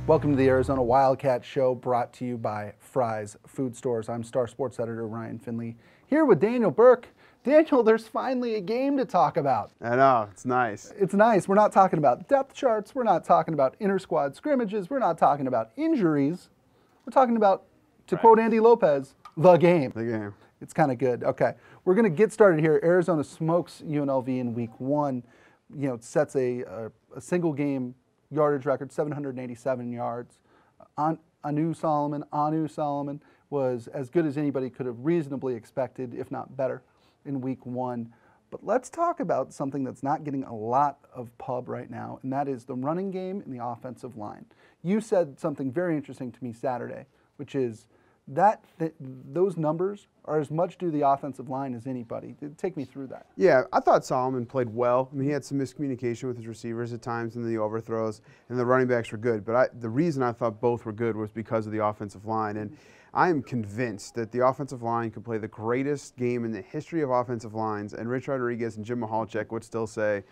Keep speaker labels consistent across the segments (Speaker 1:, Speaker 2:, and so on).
Speaker 1: Welcome to the Arizona Wildcats show, brought to you by Fry's Food Stores. I'm Star Sports Editor Ryan Finley, here with Daniel Burke. Daniel, there's finally a game to talk about.
Speaker 2: I know, it's nice.
Speaker 1: It's nice. We're not talking about depth charts. We're not talking about inter-squad scrimmages. We're not talking about injuries. We're talking about, to quote Andy Lopez, the game.
Speaker 2: The game.
Speaker 1: It's kind of good. Okay, we're going to get started here. Arizona smokes UNLV in week one. You know, it sets a single game yardage record, 787 yards. Anu Solomon was as good as anybody could have reasonably expected, if not better, in week one. But let's talk about something that's not getting a lot of pub right now, and that is the running game and the offensive line. You said something very interesting to me Saturday, which is that those numbers are as much due to the offensive line as anybody. Take me through that.
Speaker 2: Yeah, I thought Solomon played well. I mean, he had some miscommunication with his receivers at times in the overthrows, and the running backs were good. But the reason I thought both were good was because of the offensive line. And I am convinced that the offensive line could play the greatest game in the history of offensive lines, and Rich Rodriguez and Jim Mahalchek would still say,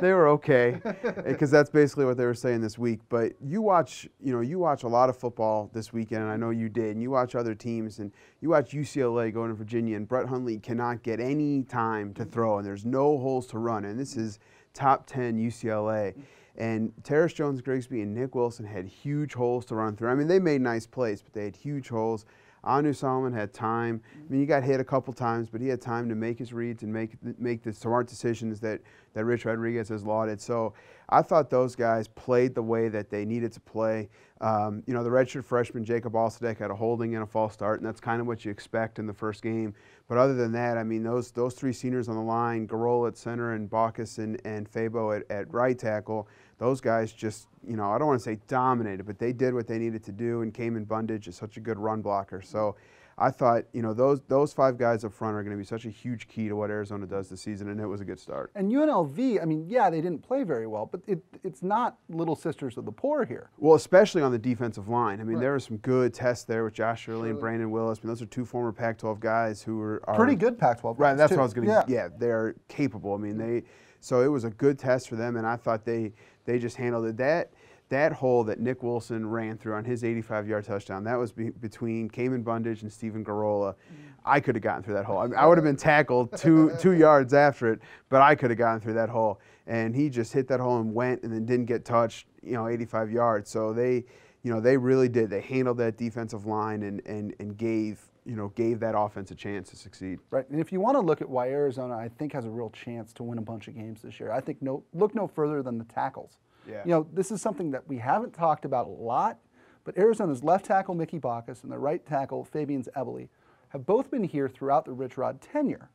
Speaker 2: they were okay, because that's basically what they were saying this week. But you watch a lot of football this weekend, and I know you did, and you watch other teams, and you watch UCLA going to Virginia, and Brett Hundley cannot get any time to throw, and there's no holes to run, and this is top 10 UCLA. And Terrace Jones-Grigsby and Nick Wilson had huge holes to run through. I mean, they made nice plays, but they had huge holes. Anu Solomon had time. I mean, he got hit a couple times, but he had time to make his reads and make the smart decisions that Rich Rodriguez has lauded. So I thought those guys played the way that they needed to play. The redshirt freshman Jacob Alsadek had a holding and a false start, and that's kind of what you expect in the first game. But other than that, I mean, those three seniors on the line, Garola at center and Bacchus and Fabo at right tackle, those guys just, I don't want to say dominated, but they did what they needed to do, and Cayman Bundage is such a good run blocker. So I thought, those five guys up front are going to be such a huge key to what Arizona does this season, and it was a good start.
Speaker 1: And UNLV, I mean, yeah, they didn't play very well, but it's not little sisters of the poor here.
Speaker 2: Well, especially on the defensive line. I mean, there were some good tests there with Josh Shirley and Brandon Willis. I mean, those are two former Pac-12 guys who are
Speaker 1: pretty good Pac-12 guys,
Speaker 2: right, that's
Speaker 1: too.
Speaker 2: what I was going to. Yeah, they're capable. I mean, so it was a good test for them, and I thought they just handled it. That hole that Nick Wilson ran through on his 85-yard touchdown, that was between Cayman Bundage and Stephen Garola. I could have gotten through that hole. I would have been tackled two yards after it, but I could have gotten through that hole. And he just hit that hole and went, and then didn't get touched, 85 yards. So they really did. They handled that defensive line and gave that offense a chance to succeed.
Speaker 1: Right, and if you want to look at why Arizona, I think, has a real chance to win a bunch of games this year, I think look no further than the tackles.
Speaker 2: Yeah.
Speaker 1: This is something that we haven't talked about a lot, but Arizona's left tackle, Mickey Bacchus, and the right tackle, Fabian Ebele, have both been here throughout the Rich Rod tenure.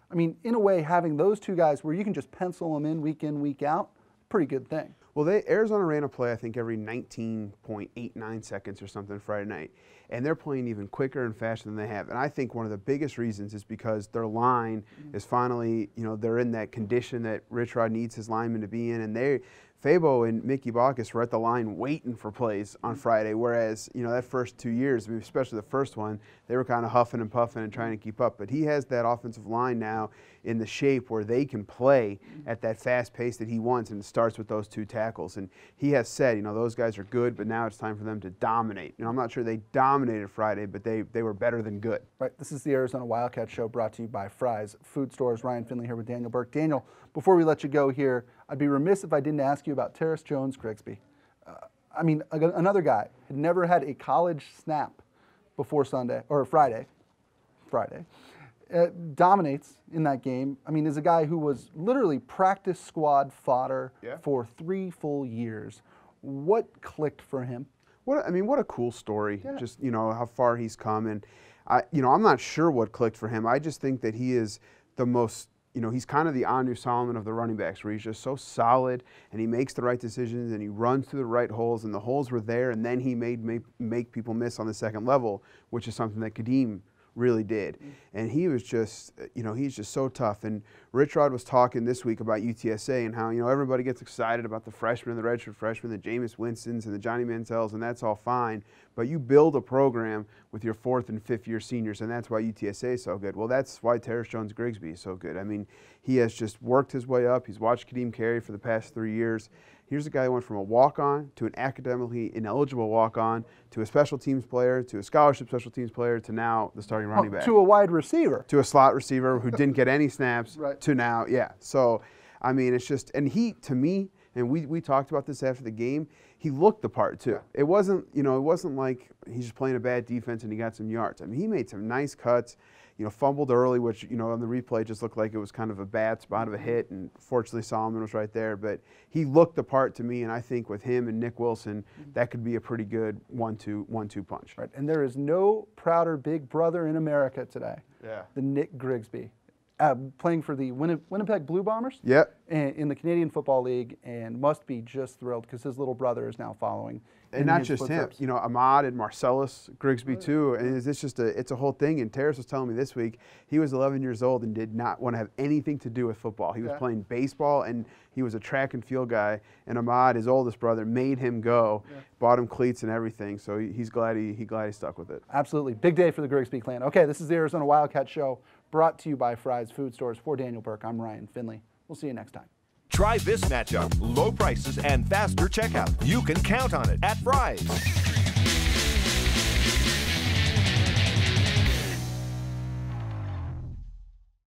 Speaker 1: I mean, in a way, having those two guys where you can just pencil them in, week out, pretty good thing.
Speaker 2: Well, Arizona ran a play, I think, every 19.89 seconds or something Friday night. And they're playing even quicker and faster than they have. And I think one of the biggest reasons is because their line is finally, they're in that condition that Rich Rod needs his linemen to be in. And Fabo and Mickey Bacchus were at the line waiting for plays on Friday, whereas, that first 2 years, I mean, especially the first one, they were kind of huffing and puffing and trying to keep up. But he has that offensive line now in the shape where they can play at that fast pace that he wants, and it starts with those two tackles. And he has said, those guys are good, but now it's time for them to dominate. I'm not sure they dominated Friday, but they were better than good.
Speaker 1: Right. This is the Arizona Wildcats show, brought to you by Fry's Food Stores. Ryan Finley here with Daniel Burke. Daniel, before we let you go here, I'd be remiss if I didn't ask you about Terrace Jones-Grigsby. I mean, another guy had never had a college snap before Friday. Dominates in that game. I mean, is a guy who was literally practice squad fodder for 3 full years. What clicked for him?
Speaker 2: What a cool story. Yeah. Just, how far he's come. And, I'm not sure what clicked for him. I just think that he is the most, he's kind of the Anu Solomon of the running backs, where he's just so solid and he makes the right decisions and he runs through the right holes, and the holes were there, and then he make people miss on the second level, which is something that Kadeem really did. And he was just, he's just so tough. And Rich Rod was talking this week about UTSA and how, everybody gets excited about the freshmen, the redshirt freshmen, the Jameis Winstons and the Johnny Mantels, and that's all fine. But you build a program with your 4th and 5th year seniors, and that's why UTSA is so good. Well, that's why Terrace Jones-Grigsby is so good. I mean, He has just worked his way up. He's watched Kadeem carry for the past 3 years. Here's a guy who went from a walk-on to an academically ineligible walk-on to a special teams player to a scholarship special teams player to now the starting running back.
Speaker 1: To a wide receiver.
Speaker 2: To a slot receiver who didn't get any snaps
Speaker 1: Right.
Speaker 2: to now, yeah. So, I mean, it's just, and he, to me, and we talked about this after the game, he looked the part too.
Speaker 1: Yeah.
Speaker 2: It wasn't, it wasn't like he's just playing a bad defense and he got some yards. I mean, he made some nice cuts, fumbled early, which, on the replay just looked like it was kind of a bad spot of a hit, and fortunately Solomon was right there. But he looked the part to me, and I think with him and Nick Wilson, that could be a pretty good 1-2 punch.
Speaker 1: Right, and there is no prouder big brother in America today
Speaker 2: Yeah.
Speaker 1: than Nick Grigsby, playing for the Winnipeg Blue Bombers.
Speaker 2: Yep.
Speaker 1: In the Canadian Football League, and must be just thrilled because his little brother is now following.
Speaker 2: And not just him, Ahmad and Marcellus Grigsby too. And it's just it's a whole thing. And Terrace was telling me this week he was 11 years old and did not want to have anything to do with football. He was playing baseball and he was a track and field guy. And Ahmad, his oldest brother, made him go, bought him cleats and everything. So he's glad he stuck with it.
Speaker 1: Absolutely, big day for the Grigsby clan. Okay, this is the Arizona Wildcats Show, brought to you by Fry's Food Stores. For Daniel Burke, I'm Ryan Finley. We'll see you next time.
Speaker 3: Try this matchup. Low prices and faster checkout. You can count on it at Fry's.